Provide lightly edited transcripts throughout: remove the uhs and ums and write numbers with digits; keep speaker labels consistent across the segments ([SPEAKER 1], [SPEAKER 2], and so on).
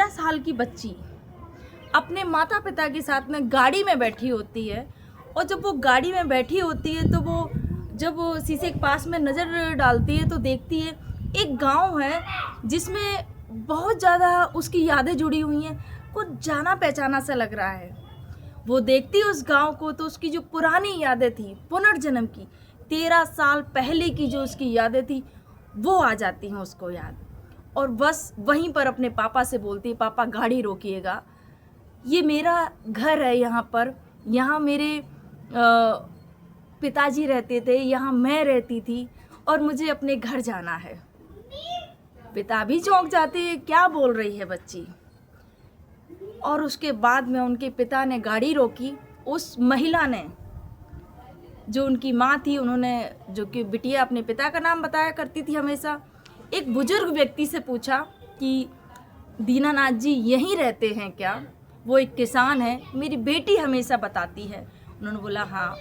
[SPEAKER 1] 13 साल की बच्ची अपने माता पिता के साथ में गाड़ी में बैठी होती है, और जब वो गाड़ी में बैठी होती है तो वो जब वो शीशे के पास में नज़र डालती है तो देखती है एक गांव है जिसमें बहुत ज़्यादा उसकी यादें जुड़ी हुई हैं। कुछ जाना पहचाना सा लग रहा है। वो देखती है उस गांव को तो उसकी जो पुरानी यादें थी, पुनर्जन्म की 13 साल पहले की जो उसकी यादें थी वो आ जाती हैं उसको याद। और बस वहीं पर अपने पापा से बोलती है, पापा गाड़ी रोकिएगा, ये मेरा घर है, यहाँ मेरे पिताजी रहते थे, यहाँ मैं रहती थी और मुझे अपने घर जाना है। पिता भी चौंक जाते हैं, क्या बोल रही है बच्ची। और उसके बाद में उनके पिता ने गाड़ी रोकी। उस महिला ने, जो उनकी माँ थी, उन्होंने, जो कि बिटिया अपने पिता का नाम बताया करती थी हमेशा, एक बुजुर्ग व्यक्ति से पूछा कि दीनानाथ जी यहीं रहते हैं क्या? वो एक किसान है, मेरी बेटी हमेशा बताती है। उन्होंने बोला हाँ।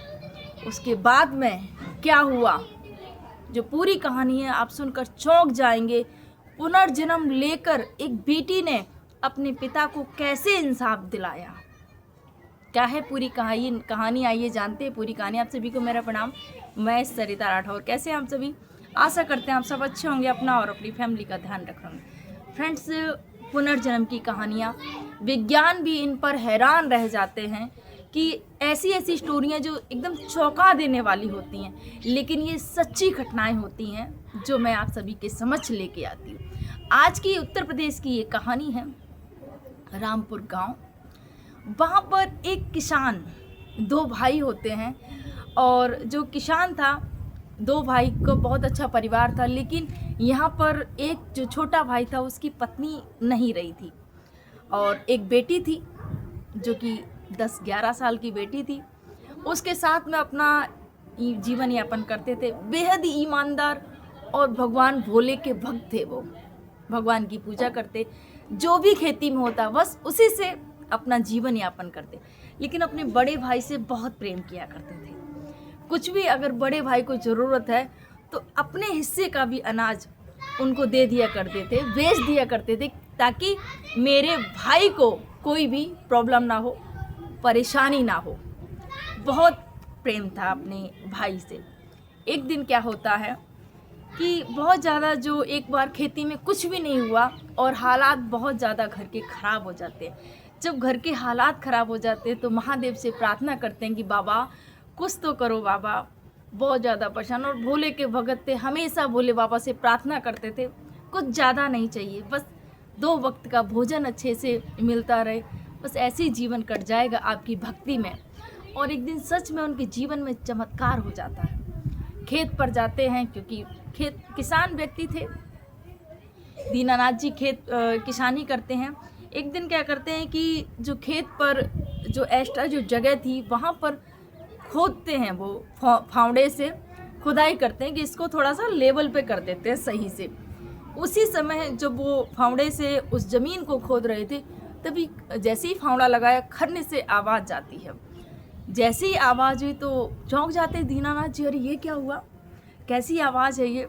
[SPEAKER 1] उसके बाद में क्या हुआ, जो पूरी कहानी है आप सुनकर चौंक जाएंगे। पुनर्जन्म लेकर एक बेटी ने अपने पिता को कैसे इंसाफ दिलाया, क्या है पूरी कहानी आइए जानते हैं पूरी कहानी। आप सभी को मेरा प्रणाम, मैं सरिता राठौर। कैसे हैं आप सभी? आशा करते हैं आप सब अच्छे होंगे, अपना और अपनी फैमिली का ध्यान रख रहे होंगे। फ्रेंड्स, पुनर्जन्म की कहानियाँ, विज्ञान भी इन पर हैरान रह जाते हैं कि ऐसी ऐसी स्टोरियाँ जो एकदम चौंका देने वाली होती हैं, लेकिन ये सच्ची घटनाएं होती हैं जो मैं आप सभी के समक्ष लेके आती हूँ। आज की उत्तर प्रदेश की ये कहानी है रामपुर गांव। वहाँ पर एक किसान, 2 भाई होते हैं, और जो किसान था 2 भाई को बहुत अच्छा परिवार था, लेकिन यहाँ पर एक जो छोटा भाई था उसकी पत्नी नहीं रही थी, और एक बेटी थी जो कि 10-11 साल की बेटी थी। उसके साथ में अपना जीवन यापन करते थे। बेहद ही ईमानदार और भगवान भोले के भक्त थे। वो भगवान की पूजा करते, जो भी खेती में होता बस उसी से अपना जीवन यापन करते, लेकिन अपने बड़े भाई से बहुत प्रेम किया करते थे। कुछ भी अगर बड़े भाई को ज़रूरत है तो अपने हिस्से का भी अनाज उनको दे दिया करते थे, बेच दिया करते थे, ताकि मेरे भाई को कोई भी प्रॉब्लम ना हो, परेशानी ना हो। बहुत प्रेम था अपने भाई से। एक दिन क्या होता है कि बहुत ज़्यादा, जो एक बार खेती में कुछ भी नहीं हुआ और हालात बहुत ज़्यादा घर के ख़राब हो जाते हैं। जब घर के हालात ख़राब हो जाते हैं तो महादेव से प्रार्थना करते हैं कि बाबा कुछ तो करो बाबा, बहुत ज़्यादा परेशान। और भोले के भगत थे, हमेशा भोले बाबा से प्रार्थना करते थे, कुछ ज़्यादा नहीं चाहिए, बस 2 वक्त का भोजन अच्छे से मिलता रहे, बस ऐसे ही जीवन कट जाएगा आपकी भक्ति में। और एक दिन सच में उनके जीवन में चमत्कार हो जाता है। खेत पर जाते हैं, क्योंकि किसान व्यक्ति थे, दीनानाथ जी किसानी करते हैं। एक दिन क्या करते हैं कि जो खेत पर जो एक्स्ट्रा जो जगह थी वहाँ पर खोदते हैं, वो फावड़े से खुदाई करते हैं कि इसको थोड़ा सा लेवल पे कर देते हैं सही से। उसी समय जब वो फावड़े से उस ज़मीन को खोद रहे थे, तभी जैसे ही फावड़ा लगाया खरने से आवाज़ जाती है। जैसे ही आवाज़ हुई तो चौंक जाते दीनानाथ जी, अरे ये क्या हुआ, कैसी आवाज़ है ये।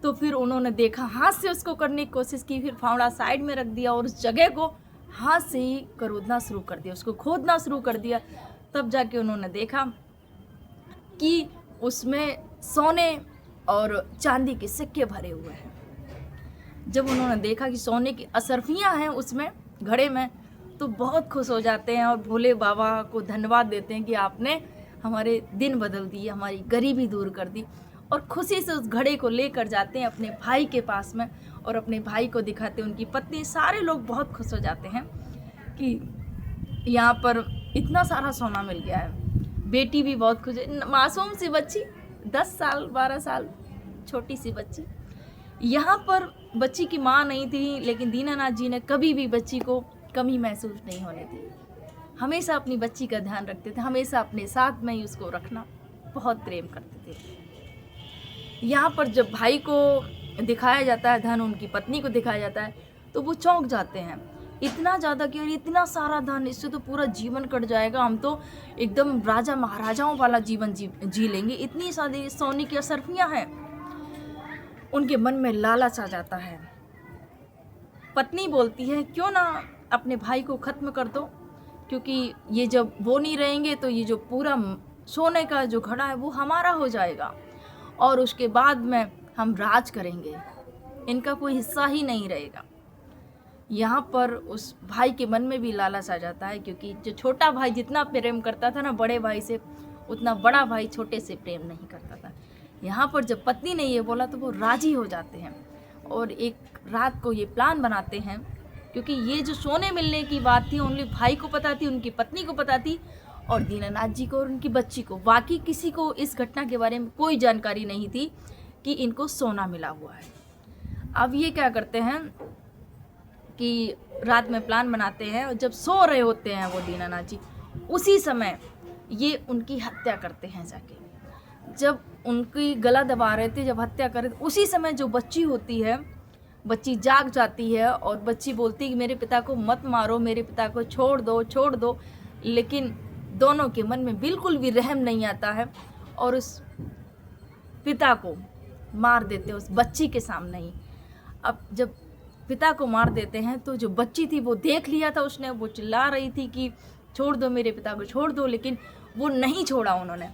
[SPEAKER 1] तो फिर उन्होंने देखा, हाथ से उसको करने की कोशिश की, फिर फावड़ा साइड में रख दिया और उस जगह को हाथ से ही करोदना शुरू कर दिया, उसको खोदना शुरू कर दिया। तब जाके उन्होंने देखा कि उसमें सोने और चांदी के सिक्के भरे हुए हैं। जब उन्होंने देखा कि सोने की असरफियाँ हैं उसमें घड़े में, तो बहुत खुश हो जाते हैं और भोले बाबा को धन्यवाद देते हैं कि आपने हमारे दिन बदल दिए, हमारी गरीबी दूर कर दी। और खुशी से उस घड़े को लेकर जाते हैं अपने भाई के पास में और अपने भाई को दिखाते हैं, उनकी पत्नी, सारे लोग बहुत खुश हो जाते हैं कि यहाँ पर इतना सारा सोना मिल गया है। बेटी भी बहुत खुश है, मासूम सी बच्ची, 10 साल 12 साल छोटी सी बच्ची। यहाँ पर बच्ची की माँ नहीं थी, लेकिन दीनानाथ जी ने कभी भी बच्ची को कमी महसूस नहीं होने दी। हमेशा अपनी बच्ची का ध्यान रखते थे, हमेशा अपने साथ में ही उसको रखना, बहुत प्रेम करते थे। यहाँ पर जब भाई को दिखाया जाता है धन, उनकी पत्नी को दिखाया जाता है, तो वो चौंक जाते हैं इतना ज़्यादा कि इतना सारा धन, इससे तो पूरा जीवन कट जाएगा, हम तो एकदम राजा महाराजाओं वाला जीवन जी लेंगे, इतनी सारी सोने की असरफियाँ हैं। उनके मन में लालच आ जाता है। पत्नी बोलती है क्यों ना अपने भाई को ख़त्म कर दो, क्योंकि ये जब वो नहीं रहेंगे तो ये जो पूरा सोने का जो घड़ा है वो हमारा हो जाएगा और उसके बाद में हम राज करेंगे, इनका कोई हिस्सा ही नहीं रहेगा। यहाँ पर उस भाई के मन में भी लालच आ जाता है, क्योंकि जो छोटा भाई जितना प्रेम करता था ना बड़े भाई से, उतना बड़ा भाई छोटे से प्रेम नहीं करता था। यहाँ पर जब पत्नी ने ये बोला तो वो राजी हो जाते हैं और एक रात को ये प्लान बनाते हैं, क्योंकि ये जो सोने मिलने की बात थी ओनली भाई को पता थी, उनकी पत्नी को पता थी और दीनानाथ जी को और उनकी बच्ची को, बाकी किसी को इस घटना के बारे में कोई जानकारी नहीं थी कि इनको सोना मिला हुआ है। अब ये क्या करते हैं कि रात में प्लान बनाते हैं और जब सो रहे होते हैं वो दीनानाथ जी, उसी समय ये उनकी हत्या करते हैं जाके। जब उनकी गला दबा रहे थे, जब हत्या कर रहे थे, उसी समय जो बच्ची होती है, बच्ची जाग जाती है और बच्ची बोलती है कि मेरे पिता को मत मारो, मेरे पिता को छोड़ दो, छोड़ दो। लेकिन दोनों के मन में बिल्कुल भी रहम नहीं आता है और उस पिता को मार देते हैं उस बच्ची के सामने ही। अब जब पिता को मार देते हैं तो जो बच्ची थी वो देख लिया था उसने, वो चिल्ला रही थी कि छोड़ दो मेरे पिता को, छोड़ दो, लेकिन वो नहीं छोड़ा उन्होंने।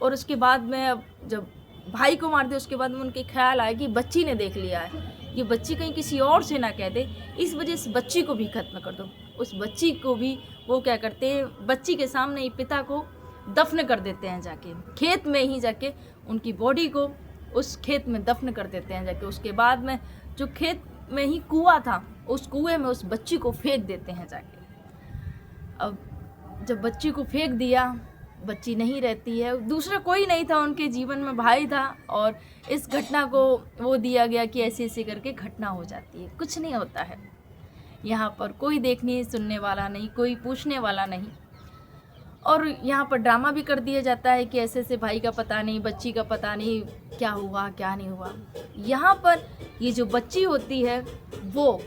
[SPEAKER 1] और उसके बाद में अब जब भाई को मार दिया उसके बाद में उनके ख्याल आया कि बच्ची ने देख लिया है, ये बच्ची कहीं किसी और से ना कह दे, इस वजह से बच्ची को भी ख़त्म कर दो। उस बच्ची को भी वो क्या करते हैं, बच्ची के सामने ही पिता को दफन कर देते हैं जाके, खेत में ही जाके उनकी बॉडी को उस खेत में दफन कर देते हैं जाके। उसके बाद में जो खेत में ही कुआं था, उस कुएं में उस बच्ची को फेंक देते हैं जाके। अब जब बच्ची को फेंक दिया, बच्ची नहीं रहती है, दूसरा कोई नहीं था उनके जीवन में, भाई था, और इस घटना को वो दिया गया कि ऐसे ऐसे करके घटना हो जाती है, कुछ नहीं होता है। यहाँ पर कोई देखने सुनने वाला नहीं, कोई पूछने वाला नहीं। और यहाँ पर ड्रामा भी कर दिया जाता है कि ऐसे ऐसे भाई का पता नहीं, बच्ची का पता नहीं, क्या हुआ क्या नहीं हुआ। यहाँ पर ये जो बच्ची होती है वो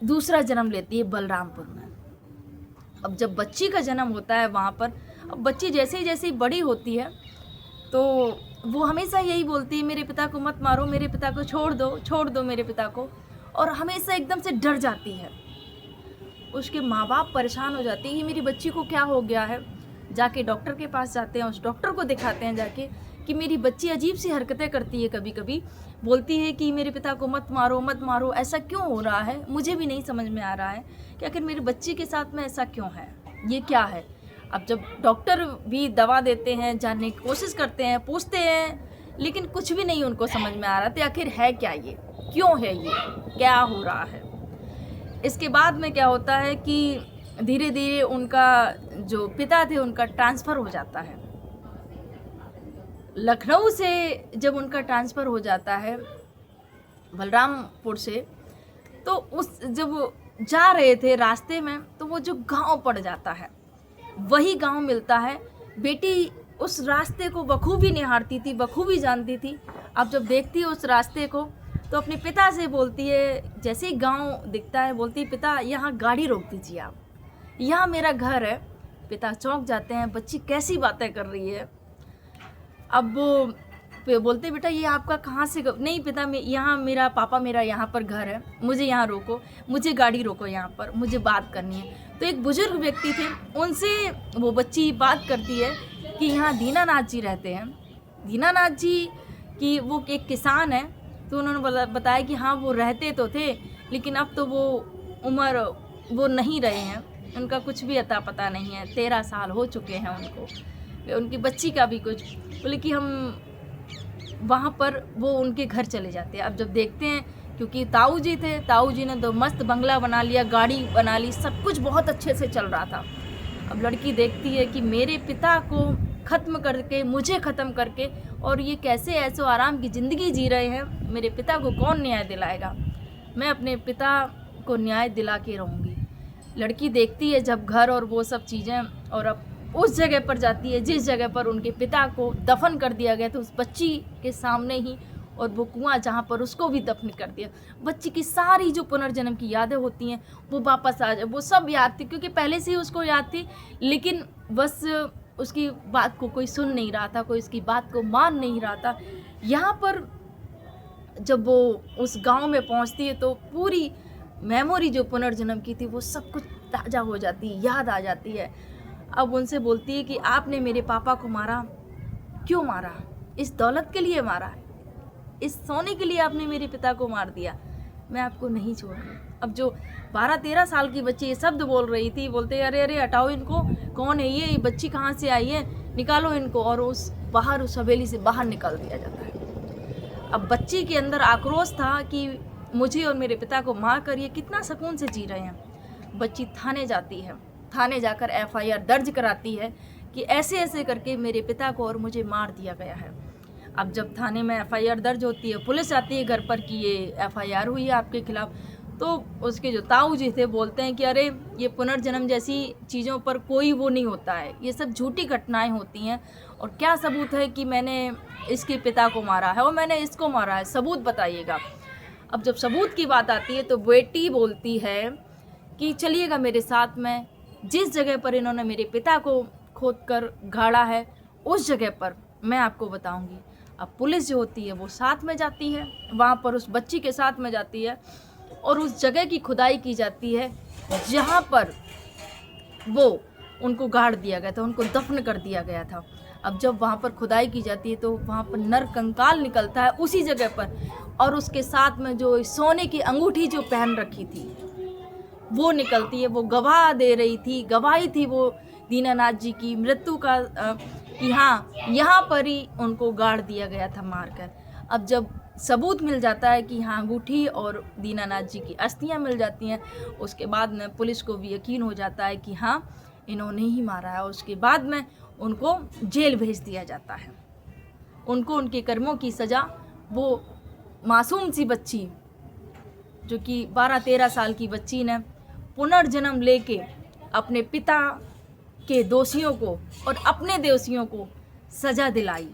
[SPEAKER 1] दूसरा जन्म लेती है बलरामपुर में। अब जब बच्ची का जन्म होता है वहाँ पर, अब बच्ची जैसे ही बड़ी होती है तो वो हमेशा यही बोलती है मेरे पिता को मत मारो, मेरे पिता को छोड़ दो, छोड़ दो मेरे पिता को, और हमेशा एकदम से डर जाती है। उसके माँ बाप परेशान हो जाते हैं कि मेरी बच्ची को क्या हो गया है। जाके डॉक्टर के पास जाते हैं, उस डॉक्टर को दिखाते हैं जाके कि मेरी बच्ची अजीब सी हरकतें करती है, कभी कभी बोलती है कि मेरे पिता को मत मारो मत मारो, ऐसा क्यों हो रहा है, मुझे भी नहीं समझ में आ रहा है कि आखिर मेरी बच्ची के साथ में ऐसा क्यों है, ये क्या है। अब जब डॉक्टर भी दवा देते हैं, जानने की कोशिश करते हैं, पूछते हैं, लेकिन कुछ भी नहीं उनको समझ में आ रहा था आखिर है क्या, ये क्यों है, ये क्या हो रहा है। इसके बाद में क्या होता है कि धीरे धीरे उनका जो पिता थे उनका ट्रांसफ़र हो जाता है लखनऊ से। जब उनका ट्रांसफ़र हो जाता है बलरामपुर से, तो उस जब जा रहे थे रास्ते में तो वो जो गांव पड़ जाता है वही गांव मिलता है। बेटी उस रास्ते को बखूबी निहारती थी, बखूबी जानती थी। अब जब देखती है उस रास्ते को तो अपने पिता से बोलती है, जैसे ही गांव दिखता है बोलती है पिता यहाँ गाड़ी रोक दीजिए आप, यहाँ मेरा घर है। पिता चौंक जाते हैं, बच्ची कैसी बातें कर रही है। अब वो बोलते बेटा ये आपका कहाँ से, नहीं पिता मैं यहाँ, मेरा पापा मेरा यहाँ पर घर है, मुझे यहाँ रोको, मुझे गाड़ी रोको, यहाँ पर मुझे बात करनी है। तो एक बुजुर्ग व्यक्ति थे, उनसे वो बच्ची बात करती है कि यहाँ दीनानाथ जी रहते हैं। दीनानाथ जी की वो एक किसान है, तो उन्होंने बताया कि हाँ वो रहते तो थे, लेकिन अब तो वो उम्र वो नहीं रहे हैं, उनका कुछ भी अता पता नहीं है, 13 साल हो चुके हैं उनको, उनकी बच्ची का भी कुछ। बोले कि हम वहाँ पर वो उनके घर चले जाते हैं। अब जब देखते हैं, क्योंकि ताऊ जी थे, ताऊ जी ने तो मस्त बंगला बना लिया, गाड़ी बना ली, सब कुछ बहुत अच्छे से चल रहा था। अब लड़की देखती है कि मेरे पिता को ख़त्म करके, मुझे ख़त्म करके, और ये कैसे ऐसो आराम की ज़िंदगी जी रहे हैं, मेरे पिता को कौन न्याय दिलाएगा, मैं अपने पिता को न्याय दिला के रहूँगी। लड़की देखती है जब घर और वो सब चीज़ें, और अब उस जगह पर जाती है जिस जगह पर उनके पिता को दफन कर दिया गया था, उस बच्ची के सामने ही, और वो कुआं जहाँ पर उसको भी दफन कर दिया। बच्ची की सारी जो पुनर्जन्म की यादें होती हैं वो वापस आ जाए, वो सब याद थी, क्योंकि पहले से ही उसको याद थी, लेकिन बस उसकी बात को कोई सुन नहीं रहा था, कोई उसकी बात को मान नहीं रहा था। यहाँ पर जब वो उस गांव में पहुंचती है तो पूरी मेमोरी जो पुनर्जन्म की थी वो सब कुछ ताज़ा हो जाती है, याद आ जाती है। अब उनसे बोलती है कि आपने मेरे पापा को मारा, क्यों मारा? इस दौलत के लिए मारा? इस सोने के लिए आपने मेरे पिता को मार दिया? मैं आपको नहीं छोड़ रही। अब जो 12-13 साल की बच्ची ये शब्द बोल रही थी, बोलते अरे अरे हटाओ इनको, कौन है ये बच्ची कहाँ से आई है, निकालो इनको, और उस हवेली से बाहर निकाल दिया जाता है। अब बच्ची के अंदर आक्रोश था कि मुझे और मेरे पिता को मार कर ये कितना सुकून से जी रहे हैं। बच्ची थाने जाती है, थाने जाकर FIR दर्ज कराती है कि ऐसे ऐसे करके मेरे पिता को और मुझे मार दिया गया है। अब जब थाने में FIR दर्ज होती है, पुलिस आती है घर पर कि ये FIR हुई है आपके खिलाफ, तो उसके जो ताऊ जी थे बोलते हैं कि अरे ये पुनर्जन्म जैसी चीज़ों पर कोई वो नहीं होता है, ये सब झूठी घटनाएं होती हैं, और क्या सबूत है कि मैंने इसके पिता को मारा है और मैंने इसको मारा है, सबूत बताइएगा। अब जब सबूत की बात आती है तो बेटी बोलती है कि चलिएगा मेरे साथ में, जिस जगह पर इन्होंने मेरे पिता को खोद कर गाड़ा है उस जगह पर मैं आपको बताऊंगी। अब पुलिस जो होती है वो साथ में जाती है, वहाँ पर उस बच्ची के साथ में जाती है और उस जगह की खुदाई की जाती है जहाँ पर वो उनको गाड़ दिया गया था, उनको दफन कर दिया गया था। अब जब वहाँ पर खुदाई की जाती है तो वहाँ पर नर कंकाल निकलता है उसी जगह पर, और उसके साथ में जो सोने की अंगूठी जो पहन रखी थी वो निकलती है। वो गवाह दे रही थी, गवाही थी वो दीनानाथ जी की मृत्यु का, कि हाँ यहाँ पर ही उनको गाड़ दिया गया था मारकर। अब जब सबूत मिल जाता है कि हाँ अंगूठी और दीनानाथ जी की अस्थियाँ मिल जाती हैं, उसके बाद में पुलिस को भी यकीन हो जाता है कि हाँ इन्होंने ही मारा है। उसके बाद में उनको जेल भेज दिया जाता है। उनको उनके कर्मों की सज़ा, वो मासूम सी बच्ची जो कि 12-13 साल की बच्ची ने पुनर्जन्म लेके अपने पिता के दोषियों को और अपने दोषियों को सज़ा दिलाई।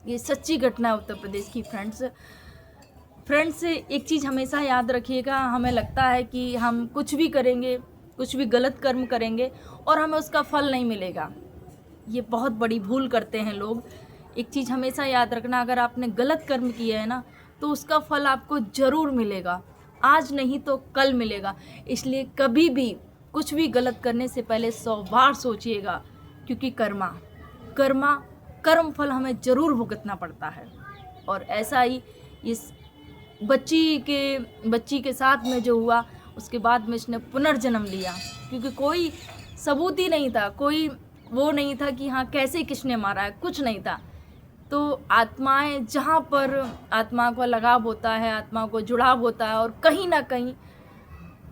[SPEAKER 1] ये सच्ची घटना है उत्तर प्रदेश की। फ्रेंड्स एक चीज़ हमेशा याद रखिएगा, हमें लगता है कि हम कुछ भी करेंगे, कुछ भी गलत कर्म करेंगे और हमें उसका फल नहीं मिलेगा। ये बहुत बड़ी भूल करते हैं लोग। एक चीज़ हमेशा याद रखना, अगर आपने गलत कर्म किया है ना तो उसका फल आपको ज़रूर मिलेगा, आज नहीं तो कल मिलेगा। इसलिए कभी भी कुछ भी गलत करने से पहले 100 बार सोचिएगा, क्योंकि कर्म फल हमें ज़रूर भुगतना पड़ता है। और ऐसा ही इस बच्ची के साथ में जो हुआ, उसके बाद में इसने पुनर्जन्म लिया, क्योंकि कोई सबूत ही नहीं था, कोई वो नहीं था कि हाँ कैसे किसने मारा है, कुछ नहीं था। तो आत्माएं, जहाँ पर आत्मा को लगाव होता है, आत्मा को जुड़ाव होता है, और कहीं ना कहीं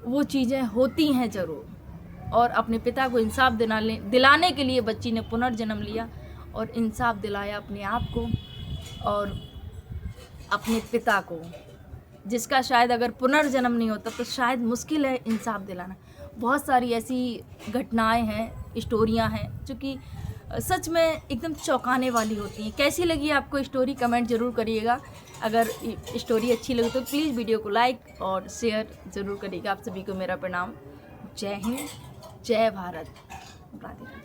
[SPEAKER 1] वो चीज़ें होती हैं ज़रूर। और अपने पिता को इंसाफ दिलाने के लिए बच्ची ने पुनर्जन्म लिया और इंसाफ दिलाया अपने आप को और अपने पिता को, जिसका शायद अगर पुनर्जन्म नहीं होता तो शायद मुश्किल है इंसाफ दिलाना। बहुत सारी ऐसी घटनाएं हैं, स्टोरियां हैं जो कि सच में एकदम चौंकाने वाली होती हैं। कैसी लगी आपको स्टोरी, कमेंट ज़रूर करिएगा। अगर स्टोरी अच्छी लगी तो प्लीज़ वीडियो को लाइक और शेयर ज़रूर करिएगा। आप सभी को मेरा प्रणाम। जय हिंद, जय भारत, राधे राधे।